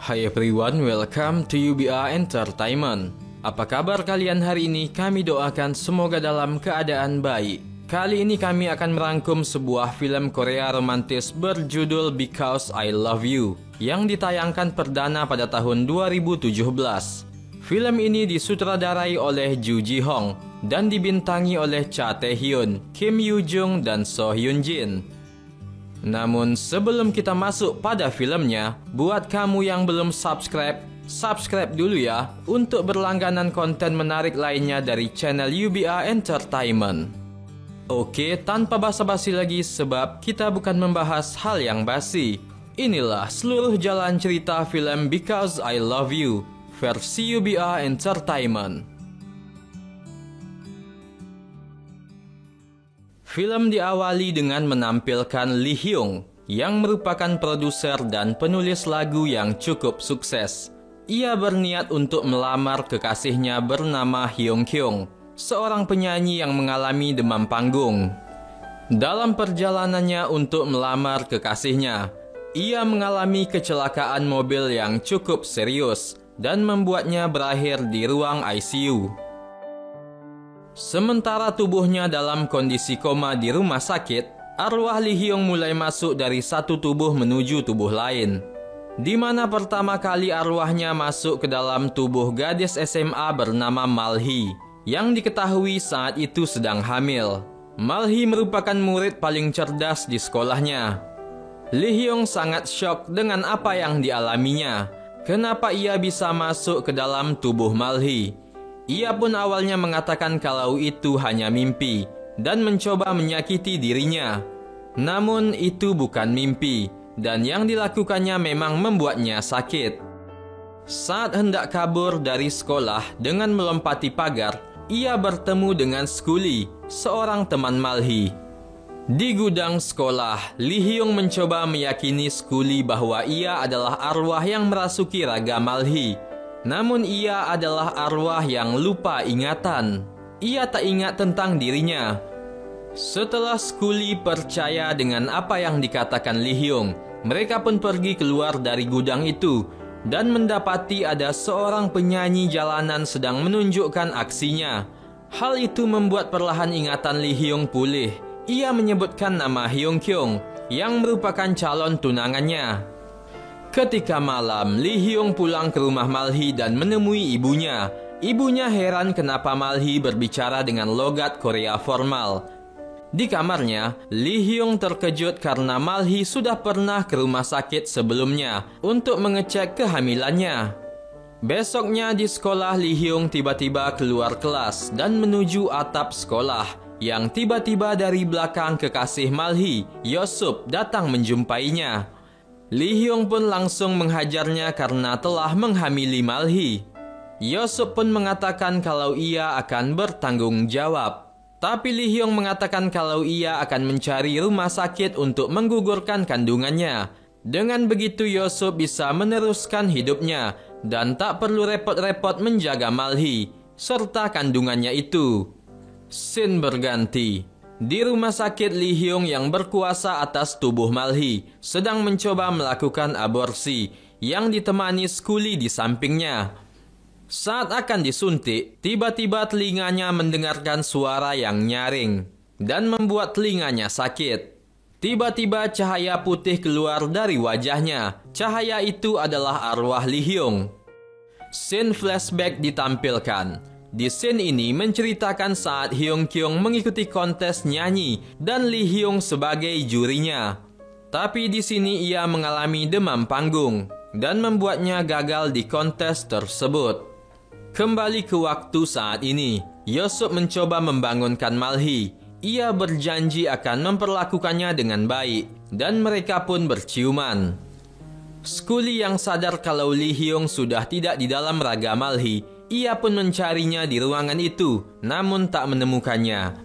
Hi everyone, welcome to UBA Entertainment. Apa kabar kalian hari ini? Kami doakan semoga dalam keadaan baik. Kali ini kami akan merangkum sebuah film Korea romantis berjudul Because I Love You yang ditayangkan perdana pada tahun 2017. Film ini disutradarai oleh Ju Ji Hong dan dibintangi oleh Cha Tae Hyun, Kim Yoo Jung, dan So Hyun Jin. Namun sebelum kita masuk pada filmnya, buat kamu yang belum subscribe dulu ya untuk berlangganan konten menarik lainnya dari channel UBA Entertainment. Oke, tanpa basa-basi lagi sebab kita bukan membahas hal yang basi. Inilah seluruh jalan cerita film Because I Love You versi UBA Entertainment. Film diawali dengan menampilkan Lee Hyung yang merupakan produser dan penulis lagu yang cukup sukses. Ia berniat untuk melamar kekasihnya bernama Hyung Kyung, seorang penyanyi yang mengalami demam panggung. Dalam perjalanannya untuk melamar kekasihnya, ia mengalami kecelakaan mobil yang cukup serius dan membuatnya berakhir di ruang ICU. Sementara tubuhnya dalam kondisi koma di rumah sakit, arwah Lee Hyung mulai masuk dari satu tubuh menuju tubuh lain. Di mana pertama kali arwahnya masuk ke dalam tubuh gadis SMA bernama Malhi, yang diketahui saat itu sedang hamil. Malhi merupakan murid paling cerdas di sekolahnya. Lee Hyung sangat syok dengan apa yang dialaminya. Kenapa ia bisa masuk ke dalam tubuh Malhi? Ia pun awalnya mengatakan kalau itu hanya mimpi dan mencoba menyakiti dirinya. Namun itu bukan mimpi dan yang dilakukannya memang membuatnya sakit. Saat hendak kabur dari sekolah dengan melompati pagar, ia bertemu dengan Skuli, seorang teman Malhi. Di gudang sekolah, Lee Hyung mencoba meyakini Skuli bahwa ia adalah arwah yang merasuki raga Malhi. Namun ia adalah arwah yang lupa ingatan. Ia tak ingat tentang dirinya. Setelah Skuli percaya dengan apa yang dikatakan Lee Hyung, mereka pun pergi keluar dari gudang itu dan mendapati ada seorang penyanyi jalanan sedang menunjukkan aksinya. Hal itu membuat perlahan ingatan Lee Hyung pulih. Ia menyebutkan nama Hyung Kyung yang merupakan calon tunangannya. Ketika malam, Lee Hyung pulang ke rumah Malhi dan menemui ibunya. Ibunya heran kenapa Malhi berbicara dengan logat Korea formal. Di kamarnya, Lee Hyung terkejut karena Malhi sudah pernah ke rumah sakit sebelumnya untuk mengecek kehamilannya. Besoknya di sekolah, Lee Hyung tiba-tiba keluar kelas dan menuju atap sekolah, yang tiba-tiba dari belakang kekasih Malhi, Yosup, datang menjumpainya. Lee Hyung pun langsung menghajarnya karena telah menghamili Malhi. Yosup pun mengatakan kalau ia akan bertanggung jawab. Tapi Lee Hyung mengatakan kalau ia akan mencari rumah sakit untuk menggugurkan kandungannya. Dengan begitu Yosup bisa meneruskan hidupnya dan tak perlu repot-repot menjaga Malhi serta kandungannya itu. Scene berganti. Di rumah sakit, Lee Hyung yang berkuasa atas tubuh Malhi sedang mencoba melakukan aborsi yang ditemani Skuli di sampingnya. Saat akan disuntik, tiba-tiba telinganya mendengarkan suara yang nyaring dan membuat telinganya sakit. Tiba-tiba cahaya putih keluar dari wajahnya. Cahaya itu adalah arwah Lee Hyung. Scene flashback ditampilkan. Di scene ini menceritakan saat Hyung Kyung mengikuti kontes nyanyi dan Lee Hyung sebagai jurinya. Tapi di sini ia mengalami demam panggung dan membuatnya gagal di kontes tersebut. Kembali ke waktu saat ini, Yosup mencoba membangunkan Malhi. Ia berjanji akan memperlakukannya dengan baik dan mereka pun berciuman. Skuli yang sadar kalau Lee Hyung sudah tidak di dalam raga Malhi, ia pun mencarinya di ruangan itu, namun tak menemukannya.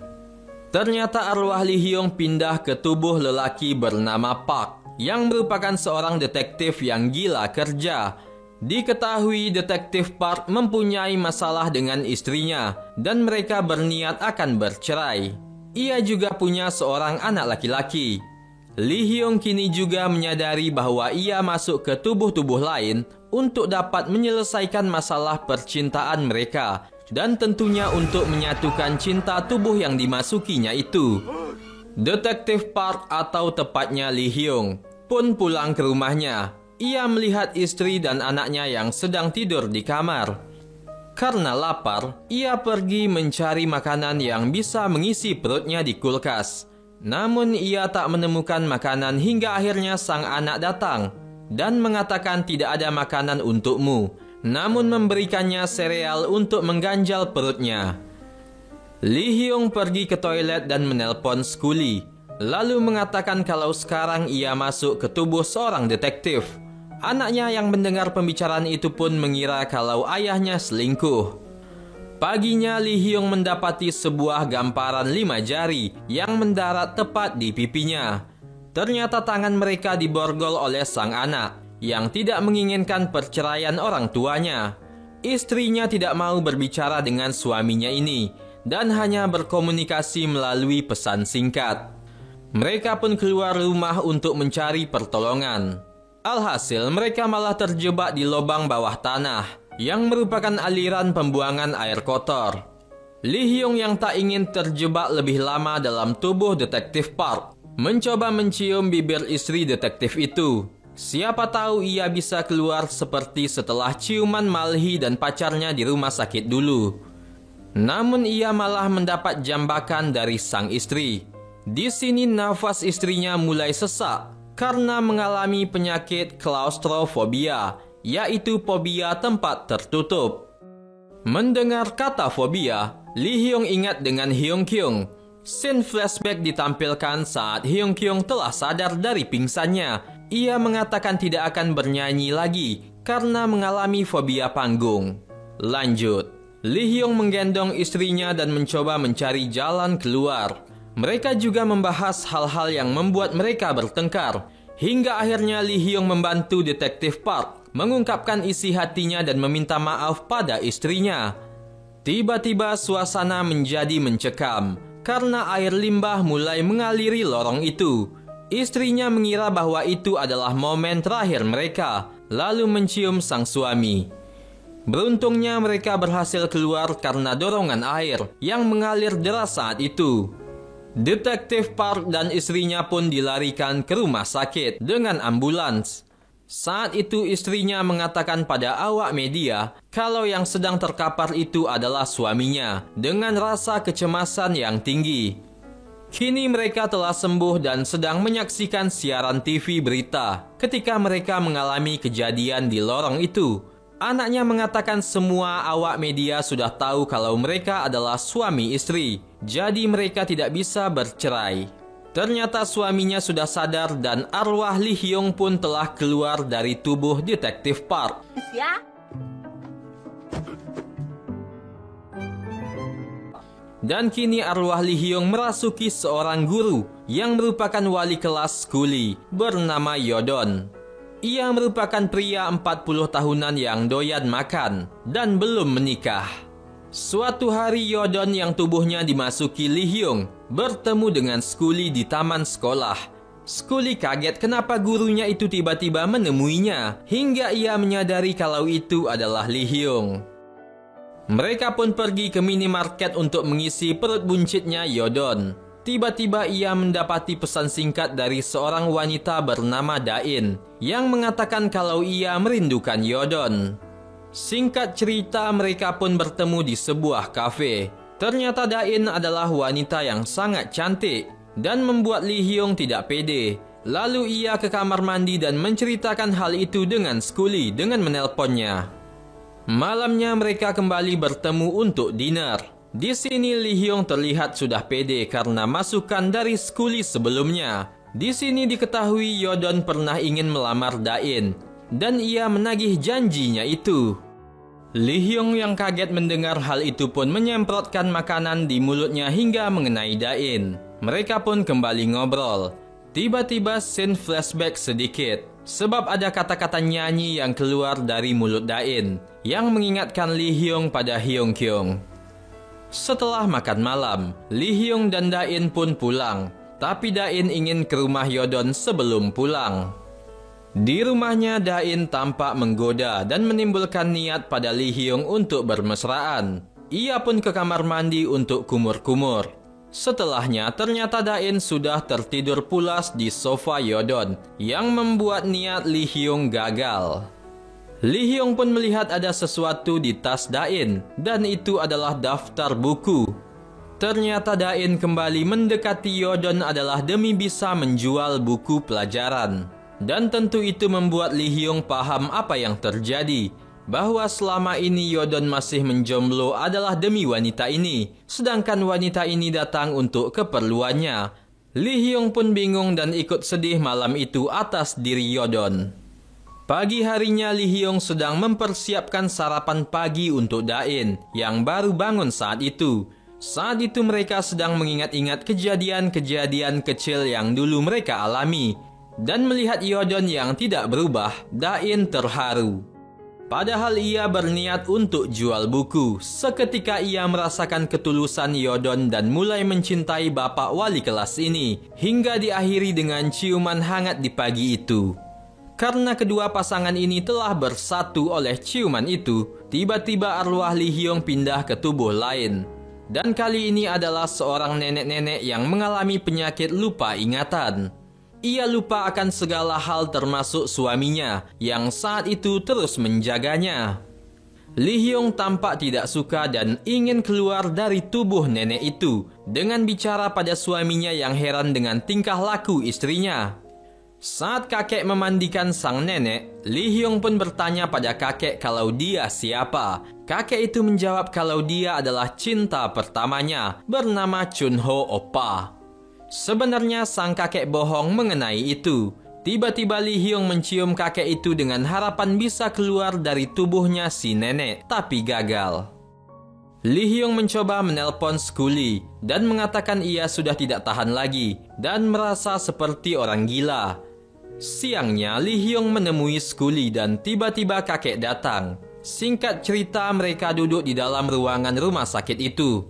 Ternyata arwah Lee Hyung pindah ke tubuh lelaki bernama Park, yang merupakan seorang detektif yang gila kerja. Diketahui detektif Park mempunyai masalah dengan istrinya, dan mereka berniat akan bercerai. Ia juga punya seorang anak laki-laki. Lee Hyung kini juga menyadari bahwa ia masuk ke tubuh-tubuh lain untuk dapat menyelesaikan masalah percintaan mereka dan tentunya untuk menyatukan cinta tubuh yang dimasukinya itu. Detektif Park atau tepatnya Lee Hyung pun pulang ke rumahnya. Ia melihat istri dan anaknya yang sedang tidur di kamar. Karena lapar, ia pergi mencari makanan yang bisa mengisi perutnya di kulkas. Namun ia tak menemukan makanan hingga akhirnya sang anak datang dan mengatakan tidak ada makanan untukmu, namun memberikannya sereal untuk mengganjal perutnya. Lee Hyung pergi ke toilet dan menelpon Skuli, lalu mengatakan kalau sekarang ia masuk ke tubuh seorang detektif. Anaknya yang mendengar pembicaraan itu pun mengira kalau ayahnya selingkuh. Paginya Lee Hyung mendapati sebuah gamparan 5 jari yang mendarat tepat di pipinya. Ternyata tangan mereka diborgol oleh sang anak yang tidak menginginkan perceraian orang tuanya. Istrinya tidak mau berbicara dengan suaminya ini dan hanya berkomunikasi melalui pesan singkat. Mereka pun keluar rumah untuk mencari pertolongan. Alhasil mereka malah terjebak di lubang bawah tanah yang merupakan aliran pembuangan air kotor. Lee Hyung yang tak ingin terjebak lebih lama dalam tubuh detektif Park mencoba mencium bibir istri detektif itu. Siapa tahu ia bisa keluar seperti setelah ciuman Malhi dan pacarnya di rumah sakit dulu. Namun ia malah mendapat jambakan dari sang istri. Di sini nafas istrinya mulai sesak karena mengalami penyakit klaustrofobia, yaitu fobia tempat tertutup. Mendengar kata fobia, Lee Hyung ingat dengan Hyung Kyung. Scene flashback ditampilkan saat Hyung Kyung telah sadar dari pingsannya. Ia mengatakan tidak akan bernyanyi lagi karena mengalami fobia panggung. Lanjut, Lee Hyung menggendong istrinya dan mencoba mencari jalan keluar. Mereka juga membahas hal-hal yang membuat mereka bertengkar. Hingga akhirnya Lee Hyung membantu detektif Park mengungkapkan isi hatinya dan meminta maaf pada istrinya. Tiba-tiba suasana menjadi mencekam karena air limbah mulai mengaliri lorong itu. Istrinya mengira bahwa itu adalah momen terakhir mereka, lalu mencium sang suami. Beruntungnya mereka berhasil keluar karena dorongan air yang mengalir deras saat itu. Detektif Park dan istrinya pun dilarikan ke rumah sakit dengan ambulans. Saat itu istrinya mengatakan pada awak media kalau yang sedang terkapar itu adalah suaminya dengan rasa kecemasan yang tinggi. Kini mereka telah sembuh dan sedang menyaksikan siaran TV berita ketika mereka mengalami kejadian di lorong itu. Anaknya mengatakan semua awak media sudah tahu kalau mereka adalah suami istri, jadi mereka tidak bisa bercerai. Ternyata suaminya sudah sadar dan arwah Lee Hyung pun telah keluar dari tubuh detektif Park. Dan kini arwah Lee Hyung merasuki seorang guru yang merupakan wali kelas Skuli bernama Yodon. Ia merupakan pria 40 tahunan yang doyan makan dan belum menikah. Suatu hari Yodon yang tubuhnya dimasuki Lee Hyung bertemu dengan Skuli di taman sekolah. Skuli kaget kenapa gurunya itu tiba-tiba menemuinya hingga ia menyadari kalau itu adalah Lee Hyung. Mereka pun pergi ke minimarket untuk mengisi perut buncitnya Yodon. Tiba-tiba ia mendapati pesan singkat dari seorang wanita bernama Dain yang mengatakan kalau ia merindukan Yodon. Singkat cerita, mereka pun bertemu di sebuah kafe. Ternyata Dain adalah wanita yang sangat cantik dan membuat Lee Hyung tidak pede. Lalu ia ke kamar mandi dan menceritakan hal itu dengan Skuli dengan menelponnya. Malamnya mereka kembali bertemu untuk dinner. Di sini Lee Hyung terlihat sudah pede karena masukan dari Skuli sebelumnya. Di sini diketahui Yodon pernah ingin melamar Dain dan ia menagih janjinya itu. Lee Hyung yang kaget mendengar hal itu pun menyemprotkan makanan di mulutnya hingga mengenai Dain. Mereka pun kembali ngobrol. Tiba-tiba scene flashback sedikit sebab ada kata-kata nyanyi yang keluar dari mulut Dain yang mengingatkan Lee Hyung pada Hyung Kyung. Setelah makan malam, Lee Hyung dan Dain pun pulang. Tapi Dain ingin ke rumah Yodon sebelum pulang. Di rumahnya, Dain tampak menggoda dan menimbulkan niat pada Lee Hyung untuk bermesraan. Ia pun ke kamar mandi untuk kumur-kumur. Setelahnya, ternyata Dain sudah tertidur pulas di sofa Yodon yang membuat niat Lee Hyung gagal. Lee Hyung pun melihat ada sesuatu di tas Dain dan itu adalah daftar buku. Ternyata Dain kembali mendekati Yodon adalah demi bisa menjual buku pelajaran. Dan tentu itu membuat Lee Hyung paham apa yang terjadi, bahwa selama ini Yodon masih menjomblo adalah demi wanita ini, sedangkan wanita ini datang untuk keperluannya. Lee Hyung pun bingung dan ikut sedih malam itu atas diri Yodon. Pagi harinya Lee Hyung sedang mempersiapkan sarapan pagi untuk Dain yang baru bangun saat itu. Saat itu mereka sedang mengingat-ingat kejadian-kejadian kecil yang dulu mereka alami. Dan melihat Yodon yang tidak berubah, Dain terharu. Padahal ia berniat untuk jual buku. Seketika ia merasakan ketulusan Yodon dan mulai mencintai bapak wali kelas ini, hingga diakhiri dengan ciuman hangat di pagi itu. Karena kedua pasangan ini telah bersatu oleh ciuman itu, tiba-tiba arwah Lee Hyung pindah ke tubuh lain. Dan kali ini adalah seorang nenek-nenek yang mengalami penyakit lupa ingatan. Ia lupa akan segala hal termasuk suaminya yang saat itu terus menjaganya. Lee Hyung tampak tidak suka dan ingin keluar dari tubuh nenek itu dengan bicara pada suaminya yang heran dengan tingkah laku istrinya. Saat kakek memandikan sang nenek, Lee Hyung pun bertanya pada kakek kalau dia siapa. Kakek itu menjawab kalau dia adalah cinta pertamanya bernama Chunho Oppa. Sebenarnya sang kakek bohong mengenai itu. Tiba-tiba Lee Hyung mencium kakek itu dengan harapan bisa keluar dari tubuhnya si nenek, tapi gagal. Lee Hyung mencoba menelpon Skuli dan mengatakan ia sudah tidak tahan lagi dan merasa seperti orang gila. Siangnya Lee Hyung menemui Skuli dan tiba-tiba kakek datang. Singkat cerita, mereka duduk di dalam ruangan rumah sakit itu.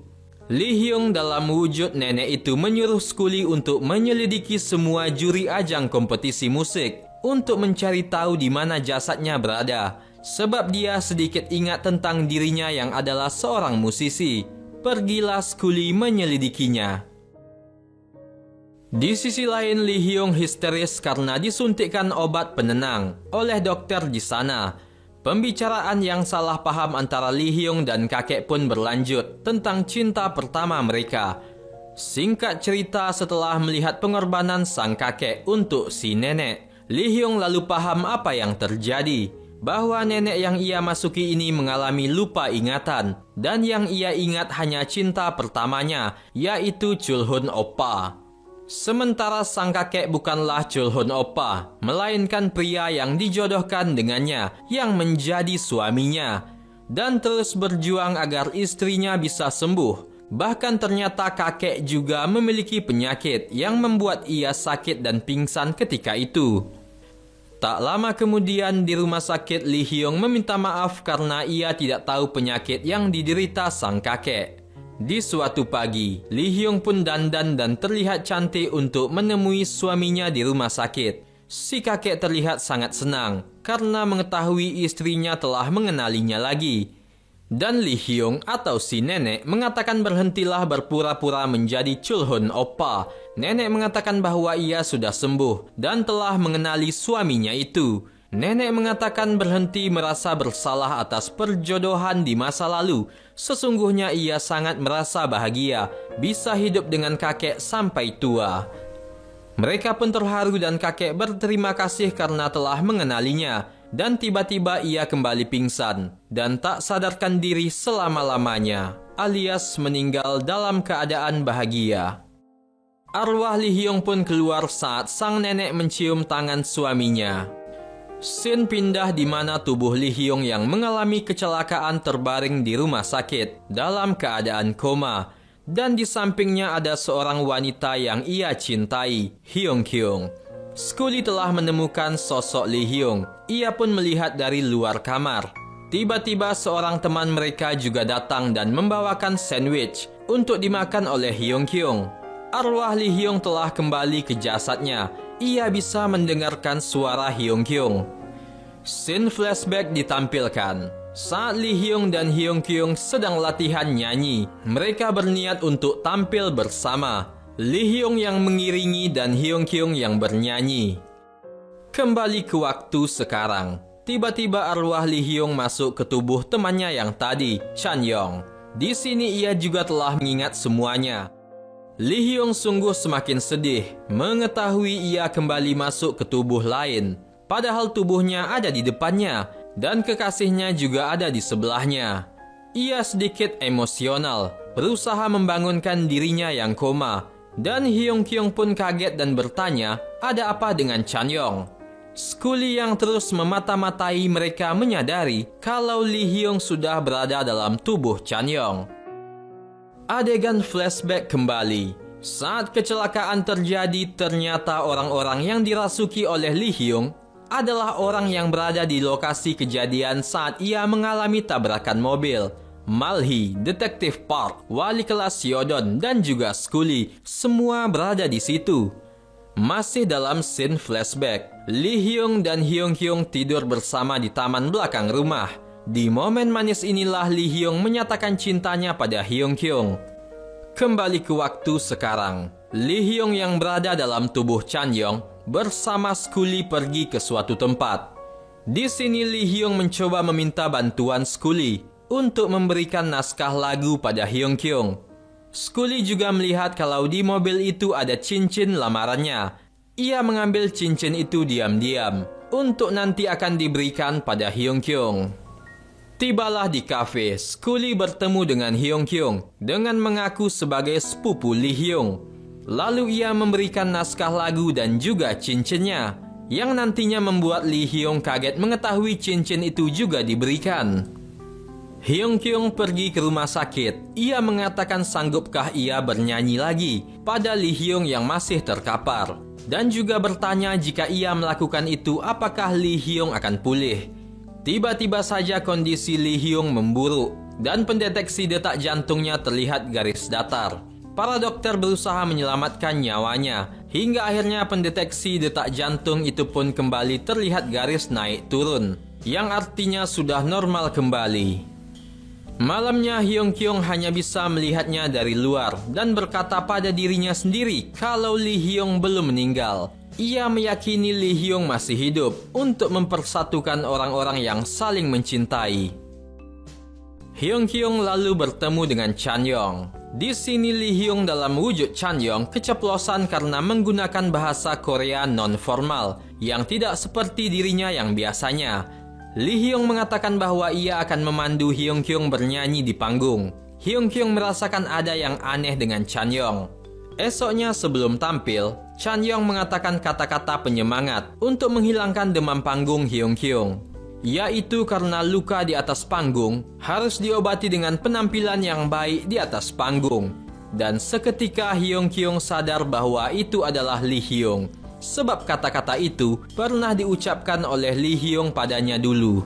Lee Hyung dalam wujud nenek itu menyuruh Skuli untuk menyelidiki semua juri ajang kompetisi musik untuk mencari tahu di mana jasadnya berada, sebab dia sedikit ingat tentang dirinya yang adalah seorang musisi. Pergilah Skuli menyelidikinya. Di sisi lain, Lee Hyung histeris karena disuntikkan obat penenang oleh dokter di sana. Pembicaraan yang salah paham antara Lee Hyung dan kakek pun berlanjut tentang cinta pertama mereka. Singkat cerita, setelah melihat pengorbanan sang kakek untuk si nenek, Lee Hyung lalu paham apa yang terjadi. Bahwa nenek yang ia masuki ini mengalami lupa ingatan. Dan yang ia ingat hanya cinta pertamanya, yaitu Chulhun Oppa. Sementara sang kakek bukanlah Chulhun Oppa, melainkan pria yang dijodohkan dengannya, yang menjadi suaminya, dan terus berjuang agar istrinya bisa sembuh. Bahkan ternyata kakek juga memiliki penyakit yang membuat ia sakit dan pingsan ketika itu. Tak lama kemudian di rumah sakit, Lee Hyung meminta maaf karena ia tidak tahu penyakit yang diderita sang kakek. Di suatu pagi, Lee Hyung pun dandan dan terlihat cantik untuk menemui suaminya di rumah sakit. Si kakek terlihat sangat senang karena mengetahui istrinya telah mengenalinya lagi. Dan Lee Hyung atau si nenek mengatakan berhentilah berpura-pura menjadi Chulhun Oppa. Nenek mengatakan bahwa ia sudah sembuh dan telah mengenali suaminya itu. Nenek mengatakan berhenti merasa bersalah atas perjodohan di masa lalu. Sesungguhnya ia sangat merasa bahagia bisa hidup dengan kakek sampai tua. Mereka pun terharu dan kakek berterima kasih karena telah mengenalinya. Dan tiba-tiba ia kembali pingsan dan tak sadarkan diri selama-lamanya, alias meninggal dalam keadaan bahagia. Arwah Lee Hyung pun keluar saat sang nenek mencium tangan suaminya. Scene pindah di mana tubuh Lee Hyung yang mengalami kecelakaan terbaring di rumah sakit dalam keadaan koma. Dan di sampingnya ada seorang wanita yang ia cintai, Hyung Kyung. Skuli telah menemukan sosok Lee Hyung. Ia pun melihat dari luar kamar. Tiba-tiba seorang teman mereka juga datang dan membawakan sandwich untuk dimakan oleh Hyung Kyung. Arwah Lee Hyung telah kembali ke jasadnya. ia bisa mendengarkan suara Hyung Kyung. Scene flashback ditampilkan. Saat Lee Hyung dan Hyung Kyung sedang latihan nyanyi, mereka berniat untuk tampil bersama. Lee Hyung yang mengiringi dan Hyung Kyung yang bernyanyi. Kembali ke waktu sekarang. Tiba-tiba arwah Lee Hyung masuk ke tubuh temannya yang tadi, Chan Yong. Di sini ia juga telah mengingat semuanya. Lee Hyung sungguh semakin sedih mengetahui ia kembali masuk ke tubuh lain. Padahal tubuhnya ada di depannya dan kekasihnya juga ada di sebelahnya. Ia sedikit emosional, berusaha membangunkan dirinya yang koma. Dan Hyung Kyung pun kaget dan bertanya, ada apa dengan Chan Yong? Skuli yang terus memata-matai mereka menyadari kalau Lee Hyung sudah berada dalam tubuh Chan Yong. Adegan flashback kembali. Saat kecelakaan terjadi, ternyata orang-orang yang dirasuki oleh Lee Hyung adalah orang yang berada di lokasi kejadian saat ia mengalami tabrakan mobil. Malhi, Detektif Park, wali kelas Yodon, dan juga Skuli, semua berada di situ. Masih dalam scene flashback, Lee Hyung dan Hyung Kyung tidur bersama di taman belakang rumah. Di momen manis inilah Lee Hyung menyatakan cintanya pada Hyung Kyung. Kembali ke waktu sekarang, Lee Hyung yang berada dalam tubuh Chan Yong bersama Skuli pergi ke suatu tempat. Di sini Lee Hyung mencoba meminta bantuan Skuli untuk memberikan naskah lagu pada Hyung Kyung. Skuli juga melihat kalau di mobil itu ada cincin lamarannya. Ia mengambil cincin itu diam-diam untuk nanti akan diberikan pada Hyung Kyung. Tibalah di kafe, Skuli bertemu dengan Hyung Kyung dengan mengaku sebagai sepupu Lee Hyung. Lalu ia memberikan naskah lagu dan juga cincinnya, yang nantinya membuat Lee Hyung kaget mengetahui cincin itu juga diberikan. Hyung Kyung pergi ke rumah sakit. Ia mengatakan sanggupkah ia bernyanyi lagi pada Lee Hyung yang masih terkapar. Dan juga bertanya jika ia melakukan itu apakah Lee Hyung akan pulih. Tiba-tiba saja kondisi Lee Hyung memburuk dan pendeteksi detak jantungnya terlihat garis datar. Para dokter berusaha menyelamatkan nyawanya hingga akhirnya pendeteksi detak jantung itu pun kembali terlihat garis naik turun, yang artinya sudah normal kembali. Malamnya Hyung Kyung hanya bisa melihatnya dari luar dan berkata pada dirinya sendiri kalau Lee Hyung belum meninggal. Ia meyakini Lee Hyung masih hidup untuk mempersatukan orang-orang yang saling mencintai. Hyung Kyung lalu bertemu dengan Chan Yong. Di sini Lee Hyung dalam wujud Chan Yong keceplosan karena menggunakan bahasa Korea non-formal yang tidak seperti dirinya yang biasanya. Lee Hyung mengatakan bahwa ia akan memandu Hyung Kyung bernyanyi di panggung. Hyung Kyung merasakan ada yang aneh dengan Chan Yong. Esoknya sebelum tampil, Chan Yong mengatakan kata-kata penyemangat untuk menghilangkan demam panggung Hyung Kyung. Yaitu karena luka di atas panggung harus diobati dengan penampilan yang baik di atas panggung. Dan seketika Hyung Kyung sadar bahwa itu adalah Lee Hyung. Sebab kata-kata itu pernah diucapkan oleh Lee Hyung padanya dulu.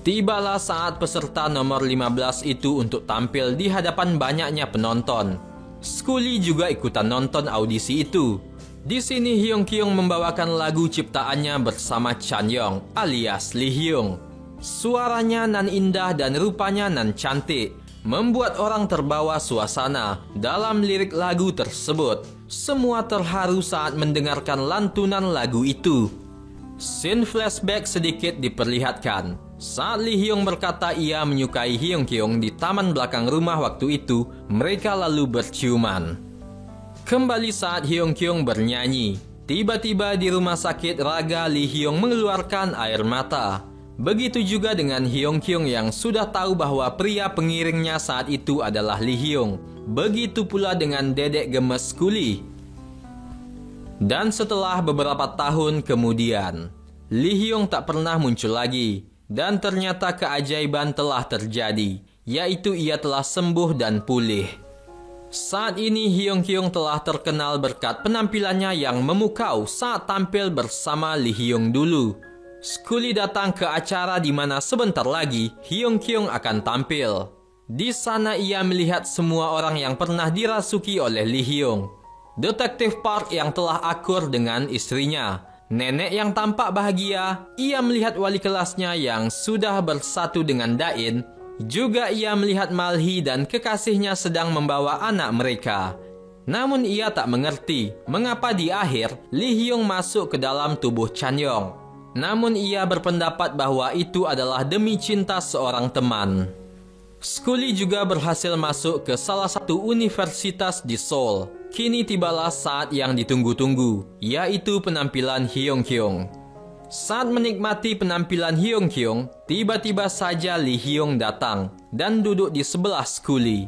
Tibalah saat peserta nomor 15 itu untuk tampil di hadapan banyaknya penonton. Skuli juga ikutan nonton audisi itu. Di sini Hyung Kyung membawakan lagu ciptaannya bersama Chan Yong alias Lee Hyung. Suaranya nan indah dan rupanya nan cantik, membuat orang terbawa suasana dalam lirik lagu tersebut. Semua terharu saat mendengarkan lantunan lagu itu. Scene flashback sedikit diperlihatkan. Saat Lee Hyung berkata ia menyukai Hyung Kyung di taman belakang rumah waktu itu, mereka lalu berciuman. Kembali saat Hyung Kyung bernyanyi. Tiba-tiba di rumah sakit raga Lee Hyung mengeluarkan air mata. Begitu juga dengan Hyung Kyung yang sudah tahu bahwa pria pengiringnya saat itu adalah Lee Hyung. Begitu pula dengan dedek gemes Skuli. Dan setelah beberapa tahun kemudian, Lee Hyung tak pernah muncul lagi. Dan ternyata keajaiban telah terjadi, yaitu ia telah sembuh dan pulih. Saat ini Hyung Kyung telah terkenal berkat penampilannya yang memukau saat tampil bersama Lee Hyung dulu. Skuli datang ke acara di mana sebentar lagi Hyung Kyung akan tampil. Di sana ia melihat semua orang yang pernah dirasuki oleh Lee Hyung. Detektif Park yang telah akur dengan istrinya. Nenek yang tampak bahagia, ia melihat wali kelasnya yang sudah bersatu dengan Dain. Juga ia melihat Malhi dan kekasihnya sedang membawa anak mereka. Namun ia tak mengerti mengapa di akhir Lee Hyung masuk ke dalam tubuh Chan Yong. Namun ia berpendapat bahwa itu adalah demi cinta seorang teman. Scully juga berhasil masuk ke salah satu universitas di Seoul. Kini tibalah saat yang ditunggu-tunggu, yaitu penampilan Hyung Hyung. Saat menikmati penampilan Hyung Hyung, tiba-tiba saja Lee Hyung datang dan duduk di sebelah Scully.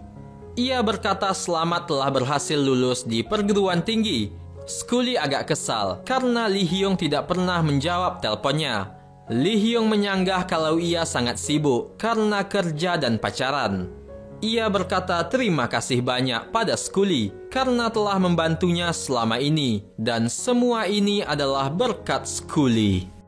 Ia berkata selamat telah berhasil lulus di perguruan tinggi. Scully agak kesal karena Lee Hyung tidak pernah menjawab teleponnya. Lee Hyung menyanggah kalau ia sangat sibuk karena kerja dan pacaran. Ia berkata terima kasih banyak pada Scully karena telah membantunya selama ini dan semua ini adalah berkat Scully.